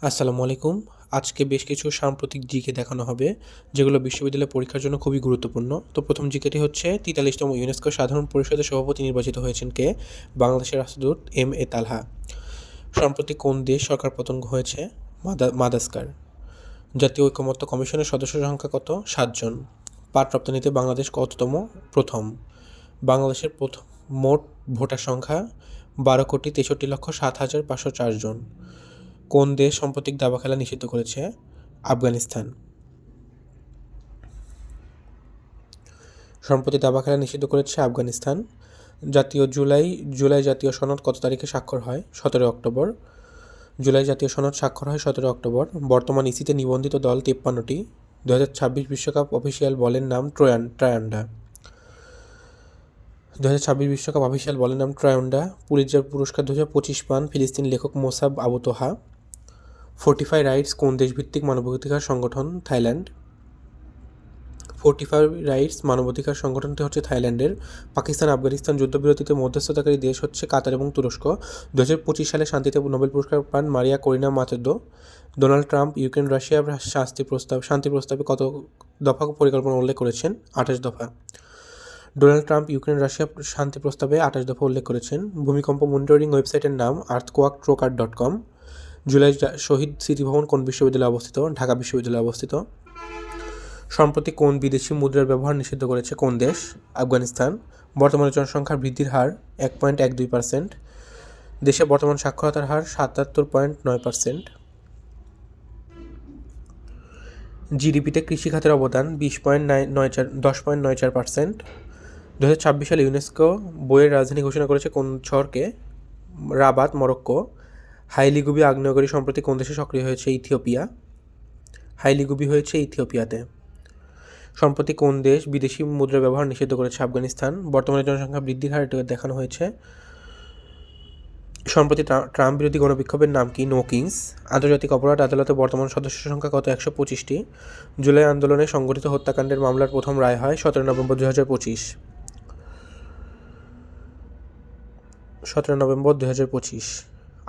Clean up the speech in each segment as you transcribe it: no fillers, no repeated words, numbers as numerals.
আসসালামু আলাইকুম। আজকে বেশ কিছু সাম্প্রতিক জিকে দেখানো হবে, যেগুলো বিশ্ববিদ্যালয় পরীক্ষার জন্য খুবই গুরুত্বপূর্ণ। তো প্রথম জিকেটি হচ্ছে ৪৩তম ইউনেস্কো সাধারণ পরিষদের সভাপতি নির্বাচিত হয়েছেন কে? বাংলাদেশের রাষ্ট্রদূত এম.এ. তালহা। সম্প্রতি কোন দেশ সরকার পতন হয়েছে? মাদাগাস্কার। জাতীয় ঐকমত্য কমিশনের সদস্য সংখ্যা কত? ৭ জন। পাট রপ্তানিতে বাংলাদেশ কততম? প্রথম। বাংলাদেশের মোট ভোটার সংখ্যা ১২,৬৩,৭৫০৪ জন। কোন দেশ সাম্প্রতিক দাবা খেলা নিষিদ্ধ করেছে? আফগানিস্তান। সম্প্রতি দাবা খেলা নিষিদ্ধ করেছে আফগানিস্তান। জুলাই জাতীয় সনদ কত তারিখে স্বাক্ষর হয়? ১৭ অক্টোবর। জুলাই জাতীয় সনদ স্বাক্ষর হয় ১৭ অক্টোবর। বর্তমান ইসিতে নিবন্ধিত দল ৫৩টি। ২০২৬ বিশ্বকাপ অফিসিয়াল বলের নাম ট্রায়ান্ডা। ২০২৬ বিশ্বকাপ অফিসিয়াল বলের নাম ট্রায়ান্ডা। পুলিৎজার পুরস্কার ২০২৫ পান ফিলিস্তিন লেখক মোসাব আবু তোহা। ফোর্টিফাই রাইটস কোন দেশভিত্তিক মানবাধিকার সংগঠন? থাইল্যান্ড। ফোর্টিফাই রাইটস মানবাধিকার সংগঠনটি হচ্ছে থাইল্যান্ডের। পাকিস্তান আফগানিস্তান যুদ্ধবিরতিতে মধ্যস্থতাকারী দেশ হচ্ছে কাতার এবং তুরস্ক। ২০২৫ সালে শান্তিতে নোবেল পুরস্কার পান Maria Corina Machado. Donald Trump Ukraine Russia শান্তি প্রস্তাবে কত দফা পরিকল্পনা উল্লেখ করেছেন? ২৮ দফা। ডোনাল্ড ট্রাম্প ইউক্রেন রাশিয়া শান্তি প্রস্তাবে ২৮ দফা উল্লেখ করেছেন। ভূমিকম্প মনিটরিং ওয়েবসাইটের নাম earthquaketracker.com। জুলাই শহীদ স্মৃতিভবন কোন বিশ্ববিদ্যালয়ে অবস্থিত? ঢাকা বিশ্ববিদ্যালয়ে অবস্থিত। সম্প্রতি কোন বিদেশি মুদ্রার ব্যবহার নিষিদ্ধ করেছে কোন দেশ? আফগানিস্তান। বর্তমানে জনসংখ্যার বৃদ্ধির হার ১.১২%। দেশে বর্তমান সাক্ষরতার হার ৭৭.৯%। জিডিপিতে কৃষি খাতের অবদান 10.94%। ২০২৬ সালে ইউনেস্কো বইয়ের রাজধানী ঘোষণা করেছে কোন শহরকে? Rabat, Morocco. হাইলিগুবি আগ্নেয়গিরি সম্প্রতি কোন দেশে সক্রিয় হয়েছে? ইথিওপিয়া। হাইলিগুবি হয়েছে ইথিওপিয়াতে। সম্প্রতি কোন দেশ বিদেশি মুদ্রা ব্যবহার নিষিদ্ধ করেছে? আফগানিস্তান। বর্তমানে জনসংখ্যা বৃদ্ধির হার দেখানো হয়েছে। সম্প্রতি ট্রাম্প বিরোধী গণবিক্ষোভের নাম কি? No kings. আন্তর্জাতিক অপরাধ আদালতে বর্তমান সদস্য সংখ্যা কত? ১২৫টি। জুলাই আন্দোলনে সংঘটিত হত্যাকাণ্ডের মামলার প্রথম রায় হয় ১৭ নভেম্বর ২০২৫। ১৭ নভেম্বর ২০২৫।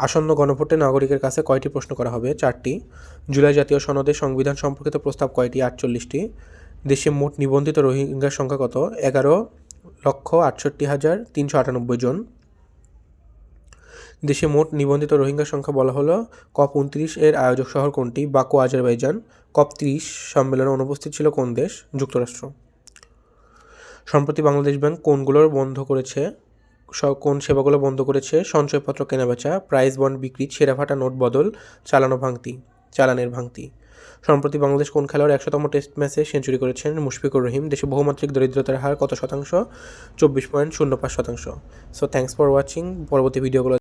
আসন্ন গণভোটে নাগরিকের কাছে কয়টি প্রশ্ন করা হবে? ৪টি। জুলাই জাতীয় সনদে সংবিধান সম্পর্কিত প্রস্তাব কয়টি? ৪৮টি। দেশে মোট নিবন্ধিত রোহিঙ্গার সংখ্যা কত? ১১,৬৮,৩৯৮ জন। দেশে মোট নিবন্ধিত রোহিঙ্গার সংখ্যা বলা হলো। COP29 এর আয়োজক শহর কোনটি? Baku, Azerbaijan. COP30 সম্মেলনে অনুপস্থিত ছিল কোন দেশ? যুক্তরাষ্ট্র। সম্প্রতি বাংলাদেশ ব্যাংক কোন সেবাগুলো বন্ধ করেছে? সঞ্চয়পত্র কেনাবেচা, প্রাইজ বন্ড বিক্রি, ছেঁড়াফাটা নোট বদল, চালানের ভাঙতি। সম্প্রতি বাংলাদেশ কোন খেলোয়াড় ১০০তম টেস্ট ম্যাচে সেঞ্চুরি করেছেন? মুশফিকুর রহিম। দেশে বহুমাত্রিক দরিদ্রতার হার কত শতাংশ? ২৪.০৫%। So thanks for watching. পরবর্তী ভিডিওগুলো